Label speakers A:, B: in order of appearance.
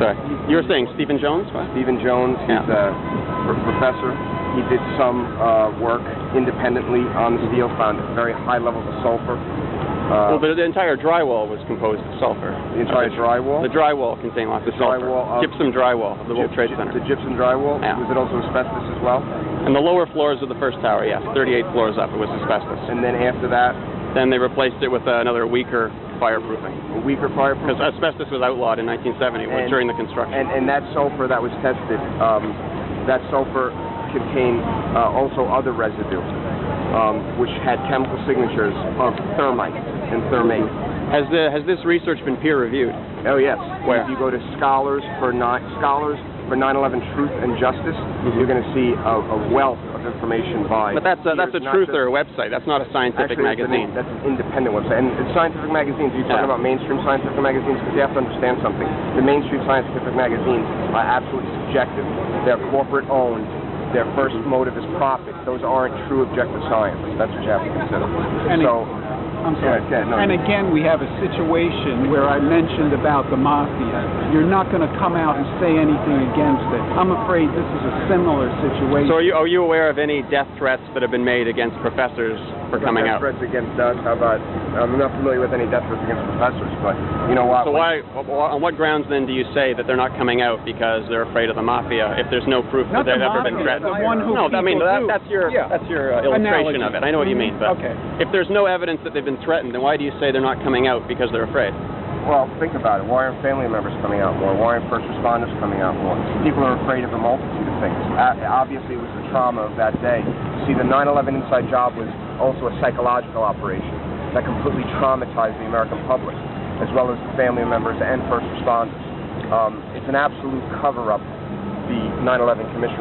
A: Sorry. You were saying Stephen Jones? What?
B: Stephen Jones, he's a professor. He did some work independently on the steel, found very high levels of sulfur.
A: Well, but the entire drywall was composed of sulfur.
B: The entire drywall?
A: The drywall contained lots of sulfur. Gypsum drywall of the World Trade Center.
B: The gypsum drywall?
A: Yeah.
B: Was it also asbestos as well?
A: And the lower floors of the first tower, yes. 38 floors up, it was asbestos.
B: And then after that?
A: Then they replaced it with another weaker fireproofing.
B: A weaker fireproofing?
A: Because asbestos was outlawed in 1970 during the construction.
B: And that sulfur that was tested, that sulfur contained also other residue, which had chemical signatures of thermite and thermate.
A: Has this research been peer-reviewed?
B: Oh, yes.
A: Where?
B: If you go to Scholars for 9/11 Truth and Justice, you're going to see a wealth of information by...
A: But that's a truther website. That's not a scientific magazine.
B: That's an independent website. And scientific magazines, you're talking about mainstream scientific magazines, because you have to understand something. The mainstream scientific magazines are absolutely subjective. They're corporate-owned. Their first motive is profit. Those aren't true objective science. That's what you have to consider.
C: I'm sorry. And again, we have a situation where I mentioned about the mafia. You're not going to come out and say anything against it. I'm afraid this is a similar situation.
A: So are you aware of any death threats that have been made against professors for coming out?
B: Death threats against us? How about? I'm not familiar with any death threats against professors, but you know what?
A: So on what grounds then do you say that they're not coming out because they're afraid of the mafia? If there's no proof that they've ever been threatened. That's your illustration of it. I know what you mean, but if there's no evidence that they've been threatened, then why do you say they're not coming out because they're afraid?
B: Well, think about it. Why aren't family members coming out more? Why aren't first responders coming out more? People are afraid of a multitude of things. Obviously, it was the trauma of that day. See, the 9/11 inside job was also a psychological operation that completely traumatized the American public, as well as the family members and first responders. It's an absolute cover-up, the 9/11 Commission report.